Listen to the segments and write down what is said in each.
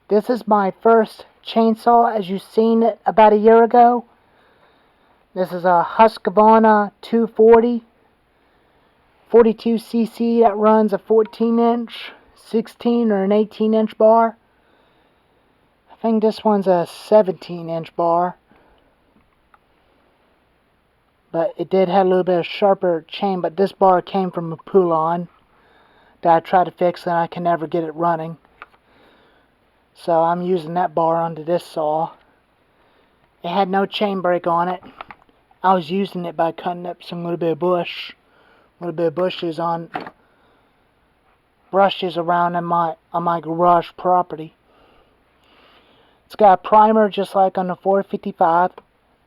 This is my first chainsaw, as you've seen it about a year ago. This is a Husqvarna 240, 42cc that runs a 14-inch, 16 or an 18-inch bar. I think this one's a 17-inch bar. But it did have a little bit of sharper chain, but this bar came from a pull-on that I tried to fix and I can never get it running. So I'm using that bar onto this saw. It had no chain brake on it. I was using it by cutting up some little bit of bushes on brushes around on my garage property. It's got a primer just like on the 455.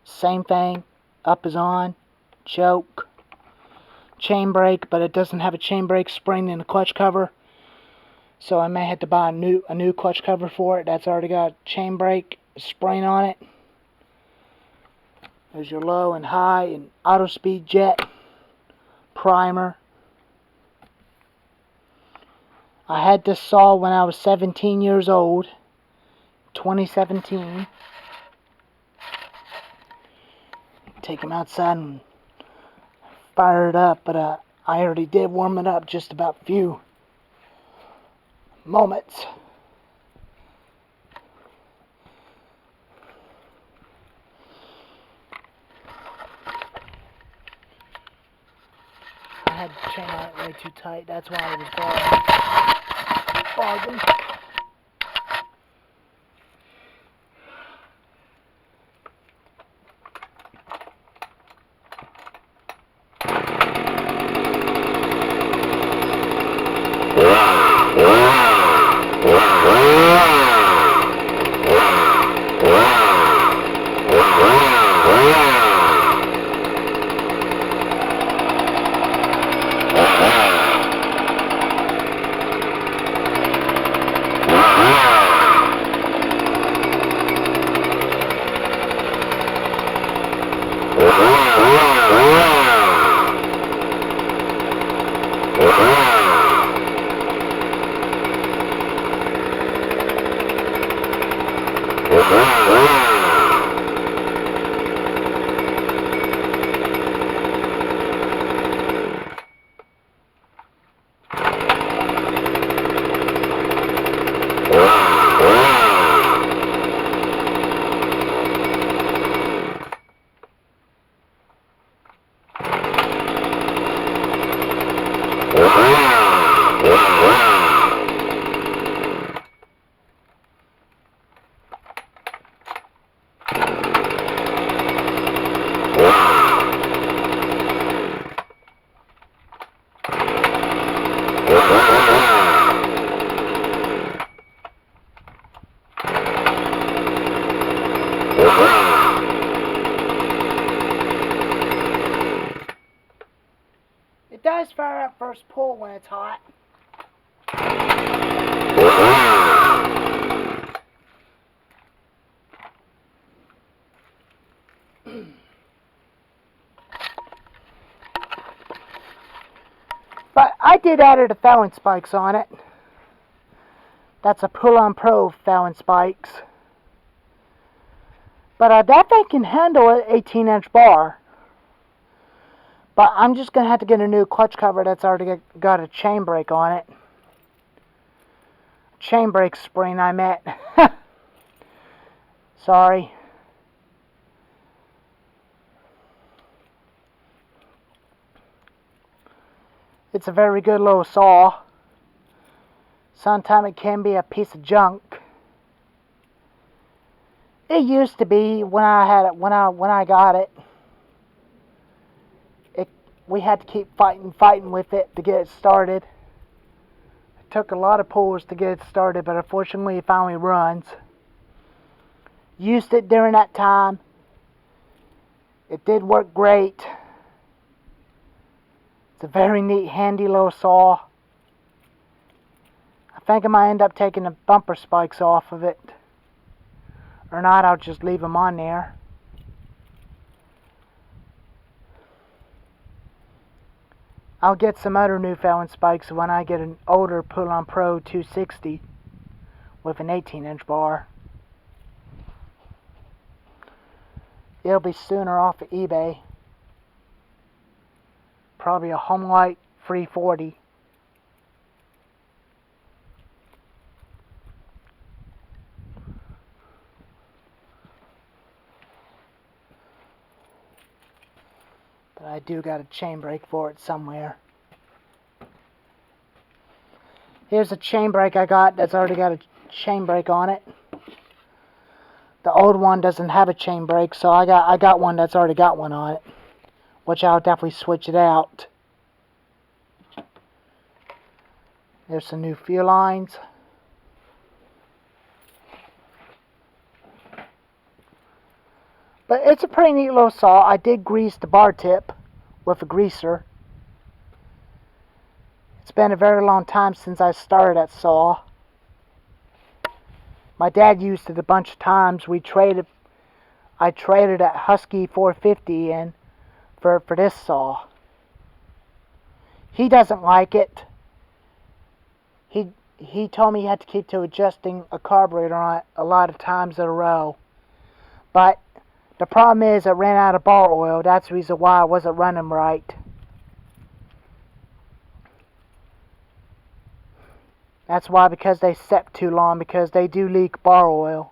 Same thing. Up is on. Choke. Chain brake, but it doesn't have a chain brake spring in the clutch cover. So I may have to buy a new clutch cover for it. That's already got a chain brake spring on it. There's your low and high and auto speed jet primer. I had this saw when I was 17 years old, 2017. Take them outside and fire it up, but I already did warm it up just about a few moments. I had the chain on it way too tight, that's why it was bogging. It does fire up first pull when it's hot. But I did add the Fallon spikes on it. That's a pull-on pro Fallon spikes. But that thing can handle an 18-inch bar. But I'm just going to have to get a new clutch cover that's already got a chain brake on it. Chain brake spring, I meant. Sorry. It's a very good little saw. Sometimes it can be a piece of junk. It used to be when I had it, when I got it. We had to keep fighting with it to get it started. It took a lot of pulls to get it started, but unfortunately it finally runs. Used it during that time. It did work great. It's a very neat, handy little saw. I think I might end up taking the bumper spikes off of it. Or not, I'll just leave them on there. I'll get some other new Fallon spikes when I get an older Pull-On Pro 260 with an 18-inch bar. It'll be sooner off of eBay. Probably a Homelight 340. But I do got a chain brake for it somewhere. Here's a chain brake I got that's already got a chain brake on it. The old one doesn't have a chain brake, so I got one that's already got one on it, which I'll definitely switch it out. There's some new fuel lines. But it's a pretty neat little saw. I did grease the bar tip with a greaser. It's been a very long time since I started that saw. My dad used it a bunch of times. I traded that Husky 450 in for this saw. He doesn't like it. He told me he had to keep to adjusting a carburetor on it a lot of times in a row. But the problem is it ran out of bar oil. That's the reason why it wasn't running right. That's why, because they set too long, because they do leak bar oil.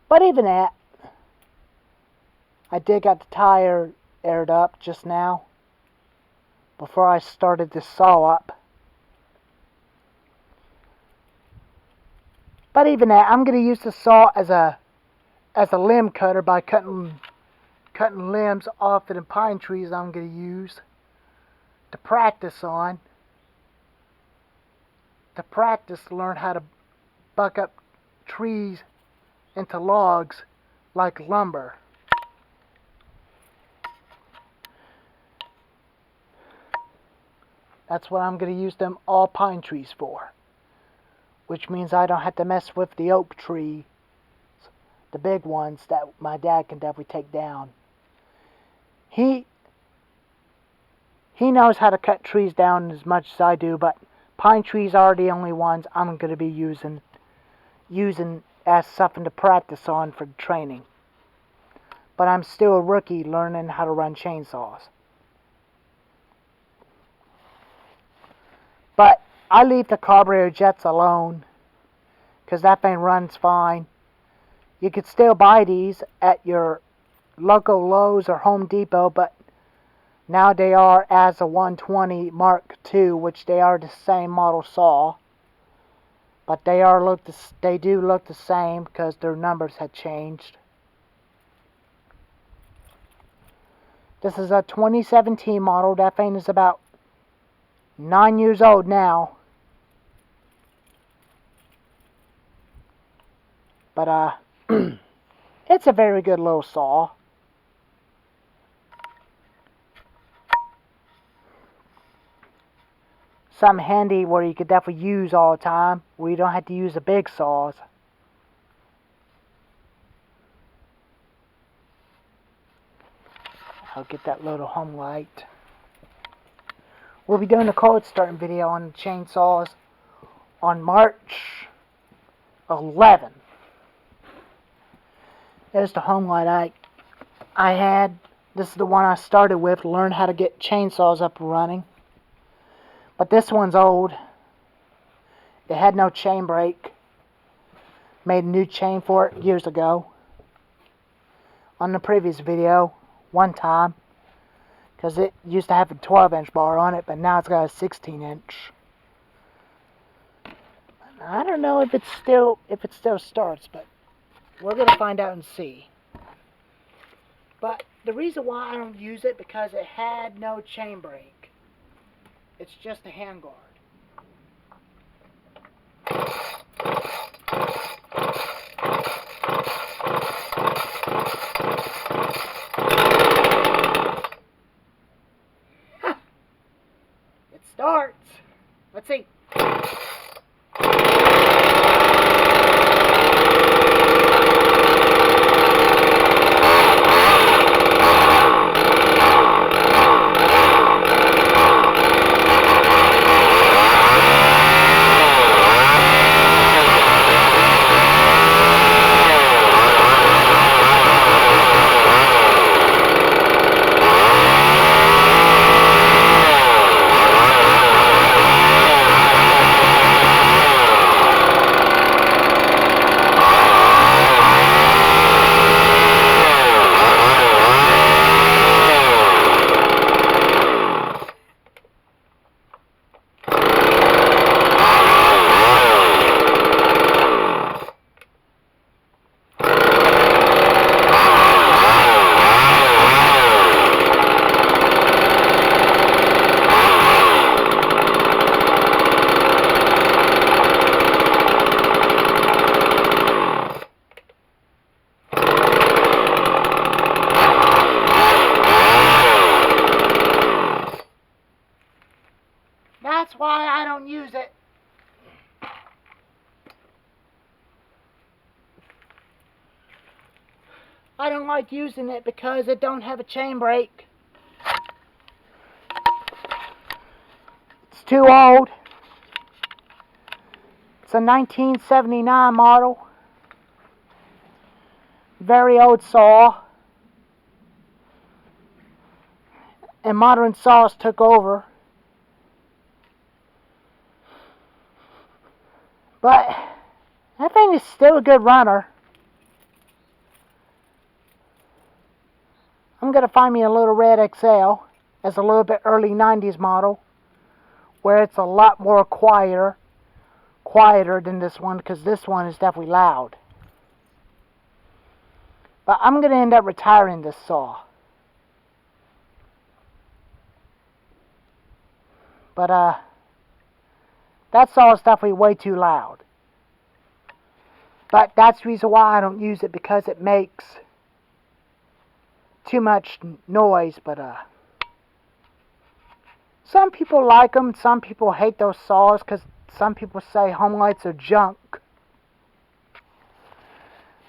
But even that, I did got the tire aired up just now before I started this saw up. But even that, I'm going to use the saw as a limb cutter by cutting limbs off of the pine trees I'm going to use to practice on. To practice to learn how to buck up trees into logs like lumber. That's what I'm going to use them all pine trees for. Which means I don't have to mess with the oak tree, the big ones that my dad can definitely take down. He knows how to cut trees down as much as I do, but pine trees are the only ones I'm going to be using as something to practice on for training. But I'm still a rookie learning how to run chainsaws. But I leave the carburetor jets alone, because that thing runs fine. You could still buy these at your local Lowe's or Home Depot, but now they are as a 120 Mark II, which they are the same model saw. But they do look the same because their numbers had changed. This is a 2017 model. That thing is about 9 years old now. But it's a very good little saw. Something handy where you could definitely use all the time, where you don't have to use the big saws. I'll get that little home light. We'll be doing a cold starting video on the chainsaws on March 11. There's the home light I had. This is the one I started with to learn how to get chainsaws up and running. But this one's old. It had no chain brake. Made a new chain for it years ago. On the previous video, one time. Because it used to have a 12-inch bar on it, but now it's got a 16-inch. I don't know if it still starts, but we're gonna find out and see. But the reason why I don't use it, because it had no chain brake. It's just a handguard. It starts. Let's see. I don't like using it because it don't have a chain brake. It's too old. It's a 1979 model. Very old saw. And modern saws took over. But that thing is still a good runner. I'm going to find me a little red XL as a little bit early 90s model where it's a lot more quieter than this one, because this one is definitely loud. But I'm going to end up retiring this saw. But that saw is definitely way too loud. But that's the reason why I don't use it, because it makes too much noise. But some people like them, some people hate those saws, because some people say home lights are junk.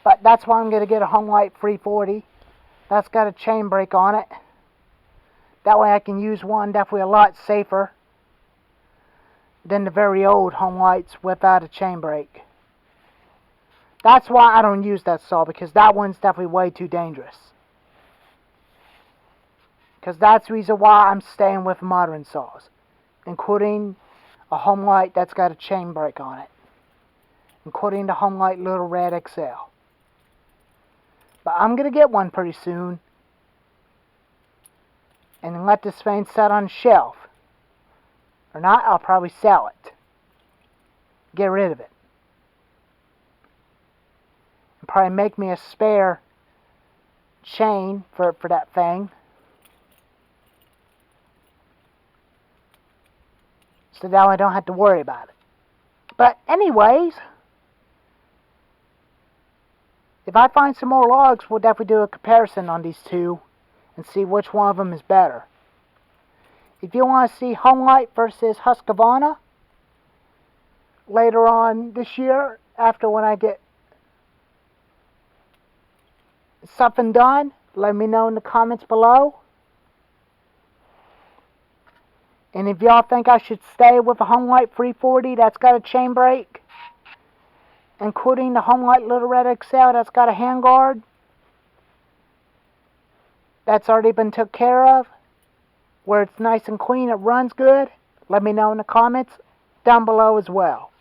But that's why I'm going to get a home light 340. That's got a chain brake on it. That way I can use one definitely a lot safer than the very old home lights without a chain brake. That's why I don't use that saw, because that one's definitely way too dangerous. Because that's the reason why I'm staying with modern saws, including a home light that's got a chain brake on it, including the home light Little Red XL. But I'm going to get one pretty soon and let this thing sit on the shelf. Or not, I'll probably sell it. Get rid of it. And probably make me a spare chain for that thing. So that I don't have to worry about it. But anyways, if I find some more logs, we'll definitely do a comparison on these two and see which one of them is better. If you want to see home light versus Husqvarna later on this year, after when I get something done, let me know in the comments below. And if y'all think I should stay with a home light 340 that's got a chain brake, including the home light Little Red XL that's got a handguard that's already been took care of, where it's nice and clean, it runs good, let me know in the comments down below as well.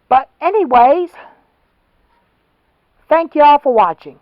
But anyways, thank y'all for watching.